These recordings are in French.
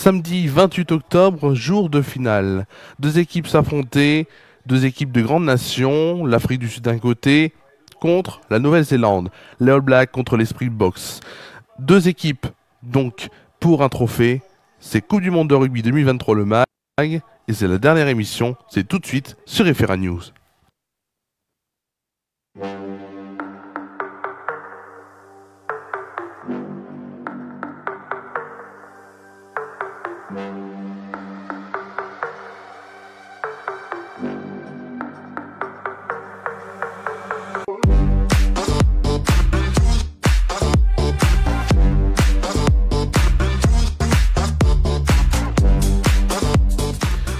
Samedi 28 octobre, jour de finale. Deux équipes s'affrontaient, deux équipes de grandes nations, l'Afrique du Sud d'un côté contre la Nouvelle-Zélande, les All Blacks contre les Springboks. Deux équipes donc pour un trophée, c'est Coupe du Monde de rugby 2023 le MAG, et c'est la dernière émission, c'est tout de suite sur FRA News.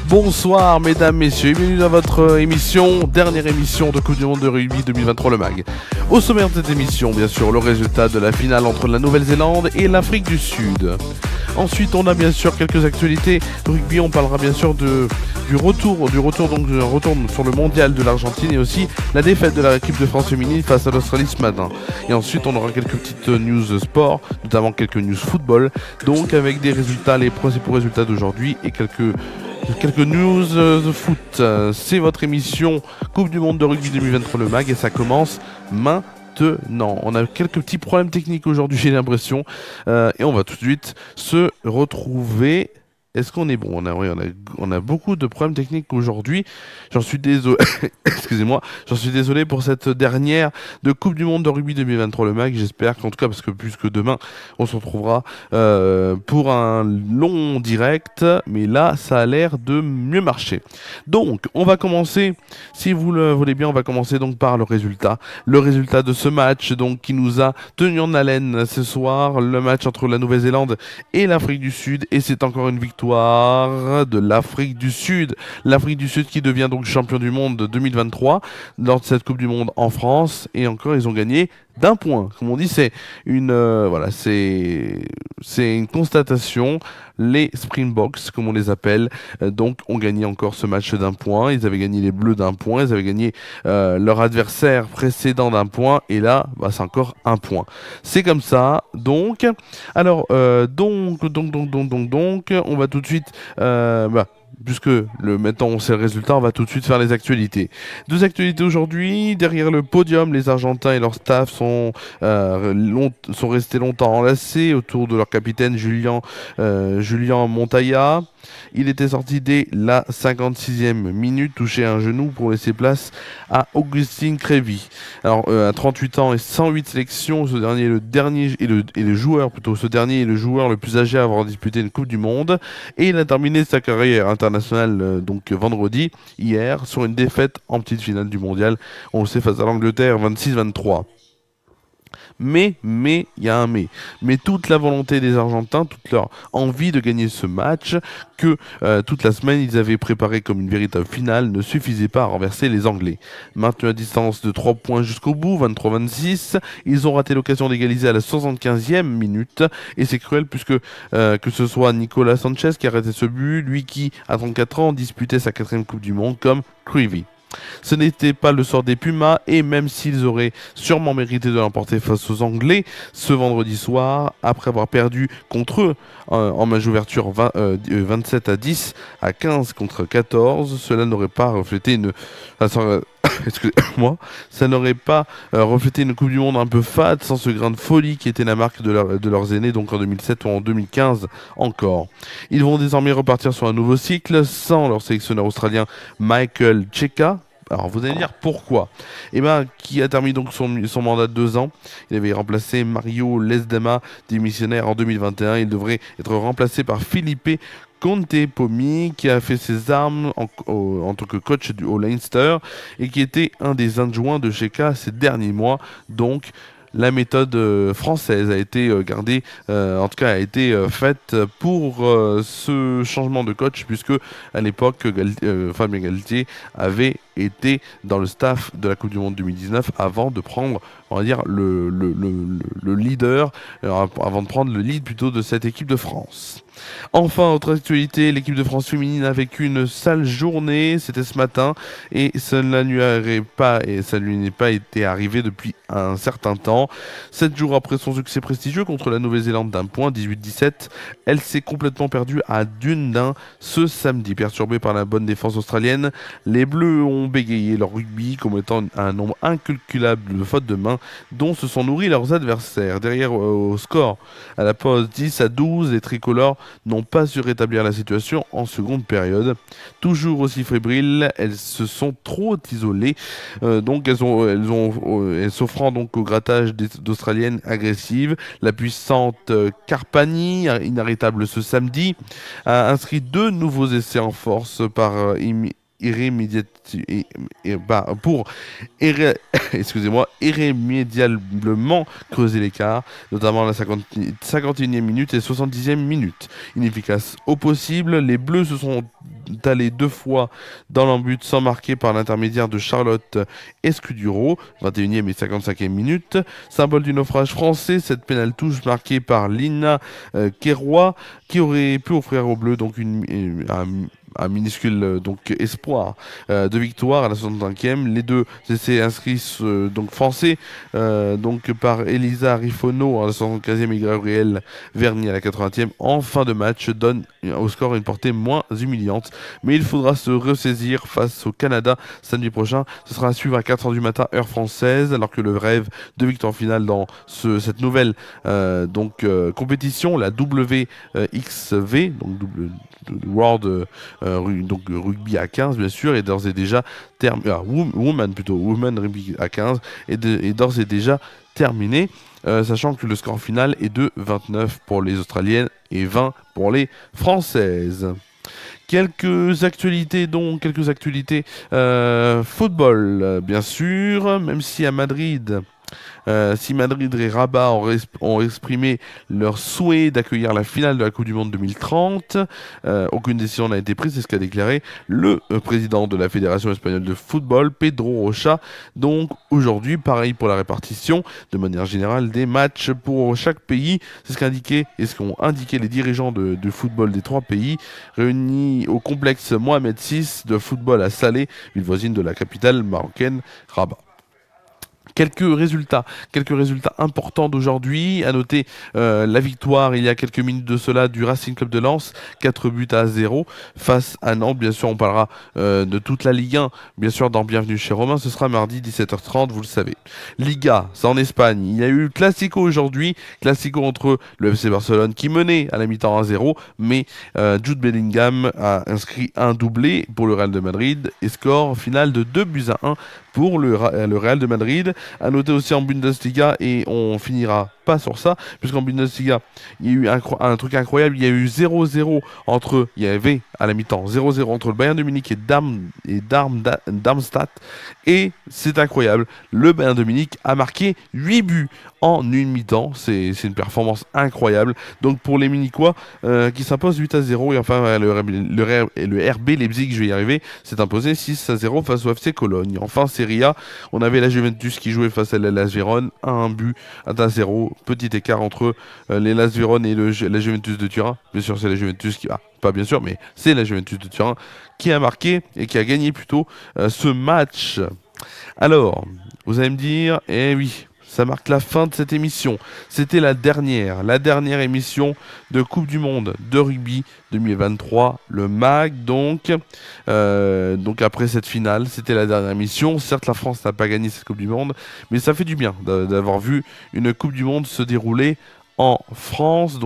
Bonsoir mesdames, messieurs, et bienvenue dans votre émission, dernière émission de Coupe du Monde de rugby 2023 le MAG. Au sommaire de cette émission, bien sûr, le résultat de la finale entre la Nouvelle-Zélande et l'Afrique du Sud. Ensuite, on a bien sûr quelques actualités rugby, on parlera bien sûr du retour sur le mondial de l'Argentine et aussi la défaite de l'équipe de France féminine face à l'Australie ce matin. Et ensuite, on aura quelques petites news sport, notamment quelques news football, donc avec des résultats, les principaux résultats d'aujourd'hui et quelques news de foot. C'est votre émission Coupe du Monde de rugby 2023 le MAG et ça commence maintenant. On a quelques petits problèmes techniques aujourd'hui, j'ai l'impression, et on va tout de suite se retrouver. Est-ce qu'on est bon? On a beaucoup de problèmes techniques aujourd'hui. J'en suis désolé. Excusez-moi. J'en suis désolé pour cette dernière de Coupe du Monde de rugby 2023 le MAG. J'espère qu'en tout cas, parce que plus que demain, on se retrouvera pour un long direct. Mais là, ça a l'air de mieux marcher. Donc, on va commencer, si vous le voulez bien, on va commencer donc par le résultat. Le résultat de ce match, donc, qui nous a tenu en haleine ce soir. Le match entre la Nouvelle-Zélande et l'Afrique du Sud. Et c'est encore une victoire de l'Afrique du Sud. L'Afrique du Sud qui devient donc champion du monde 2023 lors de cette Coupe du Monde en France. Et encore, ils ont gagné d'un point. Comme on dit, c'est une une constatation. Les Springboks, comme on les appelle, donc ont gagné encore ce match d'un point. Ils avaient gagné les Bleus d'un point. Ils avaient gagné leur adversaire précédent d'un point. Et là, c'est encore un point. C'est comme ça. Donc, alors, on va tout de suite, puisque maintenant on sait le résultat, on va tout de suite faire les actualités. Deux actualités aujourd'hui. Derrière le podium, les Argentins et leur staff sont restés longtemps enlacés autour de leur capitaine Julian Montoya. Il était sorti dès la 56e minute, touché à un genou pour laisser place à Augustin Creevy. Alors, à 38 ans et 108 sélections, ce dernier est le joueur le plus âgé à avoir disputé une Coupe du Monde. Et il a terminé sa carrière internationale vendredi, hier, sur une défaite en petite finale du mondial. On le sait, face à l'Angleterre, 26-23. Mais, il y a un mais. Mais toute la volonté des Argentins, toute leur envie de gagner ce match, que toute la semaine ils avaient préparé comme une véritable finale, ne suffisait pas à renverser les Anglais. Maintenus à distance de 3 points jusqu'au bout, 23-26, ils ont raté l'occasion d'égaliser à la 75e minute, et c'est cruel puisque que ce soit Nicolas Sanchez qui a arrêté ce but, lui qui, à 34 ans, disputait sa 4e Coupe du Monde, comme Creevy. Ce n'était pas le sort des Pumas, et même s'ils auraient sûrement mérité de l'emporter face aux Anglais ce vendredi soir, après avoir perdu contre eux en match d'ouverture 27-10 à 15 contre 14, cela n'aurait pas reflété ça n'aurait pas reflété une Coupe du Monde un peu fade, sans ce grain de folie qui était la marque de leurs aînés, donc en 2007 ou en 2015 encore. Ils vont désormais repartir sur un nouveau cycle sans leur sélectionneur australien Michael Cheika. Alors vous allez dire pourquoi? Qui a terminé donc son mandat de 2 ans. Il avait remplacé Mario Lezdama, démissionnaire en 2021. Il devrait être remplacé par Felipe Contepomi, qui a fait ses armes en tant que coach au Leinster et qui était un des adjoints de Cheika ces derniers mois. Donc la méthode française a été gardée, en tout cas a été faite pour ce changement de coach, puisque à l'époque Fabien Galtier avait était dans le staff de la Coupe du Monde 2019 avant de prendre, on va dire, le leader, avant de prendre le lead plutôt de cette équipe de France. Enfin, autre actualité, l'équipe de France féminine a vécu une sale journée, c'était ce matin, et ça ne lui n'est pas été arrivé depuis un certain temps. 7 jours après son succès prestigieux contre la Nouvelle-Zélande d'un point, 18-17, elle s'est complètement perdue à Dunedin ce samedi. Perturbée par la bonne défense australienne, les Bleus ont bégayé leur rugby comme étant un nombre incalculable de fautes de main dont se sont nourris leurs adversaires. Derrière au score, à la pause 10-12, les tricolores n'ont pas su rétablir la situation en seconde période. Toujours aussi fébriles, elles se sont trop isolées, donc elles s'offrant donc au grattage d'Australiennes agressives. La puissante Carpani, inarrêtable ce samedi, a inscrit 2 nouveaux essais en force par irrémédiablement creuser l'écart, notamment à la 51e minute et 70e minute. Inefficace au possible, les Bleus se sont allés 2 fois dans l'embut sans marquer par l'intermédiaire de Charlotte Escudero, 21e et 55e minute. Symbole du naufrage français, cette pénale touche marquée par Lina Keroy, qui aurait pu offrir aux Bleus donc un minuscule donc espoir de victoire à la 65e. Les 2 essais inscrits donc français donc par Elisa Rifono à la 75e et Gabriel Vernier à la 80e en fin de match donnent au score une portée moins humiliante, mais il faudra se ressaisir face au Canada samedi prochain. Ce sera à suivre à 4h du matin heure française, alors que le rêve de victoire finale dans cette nouvelle compétition, la WXV, donc World donc rugby à 15 bien sûr, est d'ores et déjà Women Rugby à 15 est d'ores et déjà terminé, sachant que le score final est de 29 pour les Australiennes et 20 pour les Françaises. Quelques actualités football, bien sûr, même si à Madrid, Madrid et Rabat ont exprimé leur souhait d'accueillir la finale de la Coupe du Monde 2030, aucune décision n'a été prise, c'est ce qu'a déclaré le président de la Fédération espagnole de football, Pedro Rocha. Donc aujourd'hui, pareil pour la répartition, de manière générale, des matchs pour chaque pays, c'est ce qu'ont indiqué les dirigeants de football des 3 pays, réunis au complexe Mohamed VI de football à Salé, ville voisine de la capitale marocaine, Rabat. Quelques résultats importants d'aujourd'hui. À noter la victoire il y a quelques minutes de cela du Racing Club de Lens, 4-0 face à Nantes. Bien sûr, on parlera de toute la Ligue 1, bien sûr, dans Bienvenue chez Romain. Ce sera mardi 17h30, vous le savez. Liga, c'est en Espagne. Il y a eu Classico aujourd'hui. Classico entre le FC Barcelone qui menait à la mi-temps 1-0, mais Jude Bellingham a inscrit un doublé pour le Real de Madrid et score final de 2-1 pour le Real de Madrid. À noter aussi en Bundesliga, et on finira pas sur ça, puisqu'en Bundesliga, il y a eu un truc incroyable, il y a eu 0-0 il y avait à la mi-temps 0-0 entre le Bayern de Munich et Darmstadt, et c'est incroyable, le Bayern de Munich a marqué 8 buts en une mi-temps, c'est une performance incroyable, donc pour les Munichois qui s'imposent 8-0, et enfin le RB Leipzig, je vais y arriver, s'est imposé 6-0 face au FC Cologne. Enfin Serie A, on avait la Juventus qui jouait face à l'Hellas Vérone, 1-0, petit écart entre l'Hellas Vérone et la Juventus de Turin. Bien sûr, c'est la Juventus qui pas bien sûr, mais c'est la Juventus de Turin qui a marqué et qui a gagné plutôt ce match. Alors, vous allez me dire, eh oui, ça marque la fin de cette émission. C'était la dernière émission de Coupe du Monde de rugby 2023, le MAG donc. Donc après cette finale, c'était la dernière émission. Certes, la France n'a pas gagné cette Coupe du Monde, mais ça fait du bien d'avoir vu une Coupe du Monde se dérouler en France,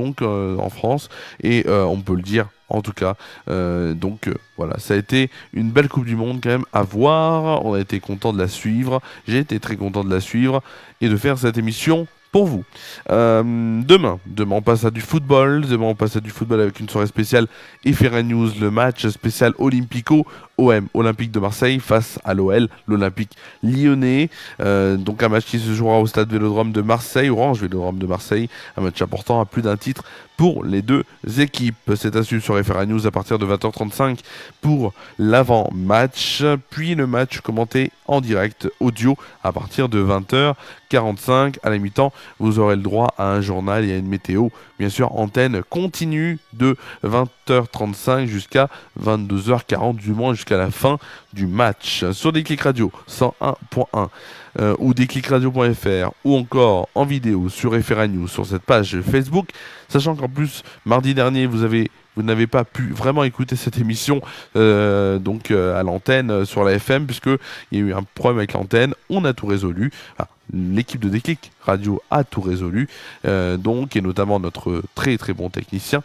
et on peut le dire en tout cas. Voilà, ça a été une belle Coupe du Monde quand même à voir. On a été content de la suivre. J'ai été très content de la suivre et de faire cette émission pour vous. Demain, on passe à du football. Demain, on passe à du football avec une soirée spéciale Ifera News, le match spécial Olympico OM, Olympique de Marseille, face à l'OL, l'Olympique lyonnais. Donc un match qui se jouera au stade Vélodrome de Marseille, Orange Vélodrome de Marseille. Un match important à plus d'un titre pour les deux équipes. C'est à suivre sur FR News à partir de 20h35 pour l'avant-match. Puis le match commenté en direct audio à partir de 20h45. À la mi-temps, vous aurez le droit à un journal et à une météo. Bien sûr, antenne continue de 20h35 jusqu'à 22h40, du moins jusqu'à la fin du match. Sur Déclic Radio 101.1 ou déclicradio.fr ou encore en vidéo sur FR News sur cette page Facebook. Sachant qu'en plus, mardi dernier, vous n'avez pas pu vraiment écouter cette émission à l'antenne sur la FM, puisqu'il y a eu un problème avec l'antenne. On a tout résolu. L'équipe de Déclic Radio a tout résolu, et notamment notre très très bon technicien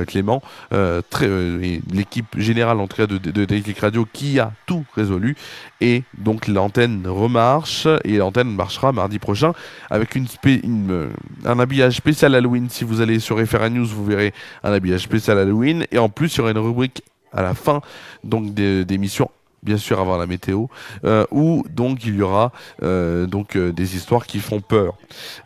Clément, et l'équipe générale en tout cas de Déclic Radio qui a tout résolu, et donc l'antenne remarche, et l'antenne marchera mardi prochain avec un habillage spécial Halloween. Si vous allez sur FR News, vous verrez un habillage spécial Halloween, et en plus il y aura une rubrique à la fin donc d'émissions, bien sûr avant la météo, où donc il y aura des histoires qui font peur.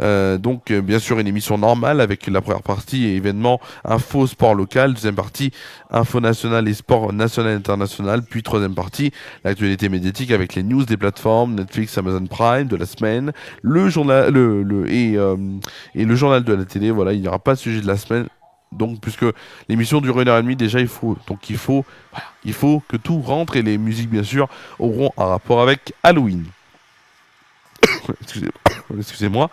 Bien sûr une émission normale avec la première partie et événements, info, sport local, deuxième partie info nationale et sport national et international, puis troisième partie l'actualité médiatique avec les news des plateformes Netflix, Amazon Prime de la semaine, le journal et le journal de la télé. Voilà, il n'y aura pas de sujet de la semaine. Donc, puisque l'émission dure 1h30, déjà il faut que tout rentre, et les musiques bien sûr auront un rapport avec Halloween. Excusez-moi.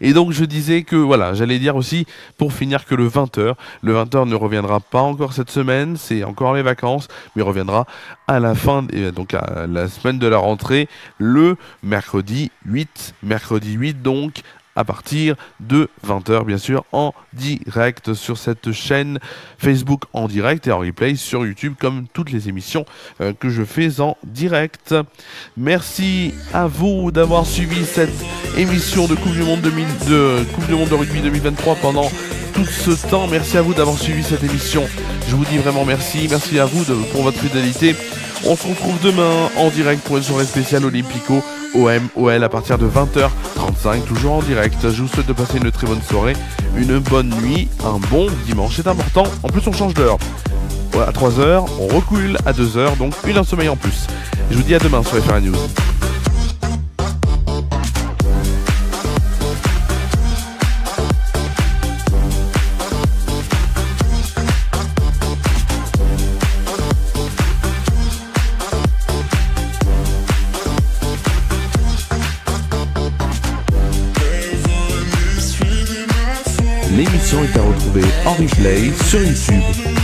Et donc je disais que voilà, j'allais dire aussi pour finir que le 20h ne reviendra pas encore cette semaine, c'est encore les vacances, mais il reviendra à la fin, donc à la semaine de la rentrée, le mercredi 8 donc, à partir de 20h, bien sûr, en direct sur cette chaîne Facebook en direct et en replay sur YouTube, comme toutes les émissions que je fais en direct. Merci à vous d'avoir suivi cette émission de Coupe du Monde de rugby 2023 pendant tout ce temps. Merci à vous d'avoir suivi cette émission. Je vous dis vraiment merci. Merci à vous pour votre fidélité. On se retrouve demain en direct pour une soirée spéciale Olympico OM-OL à partir de 20h35, toujours en direct. Je vous souhaite de passer une très bonne soirée, une bonne nuit, un bon dimanche. C'est important. En plus, on change d'heure. À 3h, on recule à 2h, donc une heure de sommeil en plus. Je vous dis à demain sur FR News. L'émission est à retrouver en replay sur YouTube.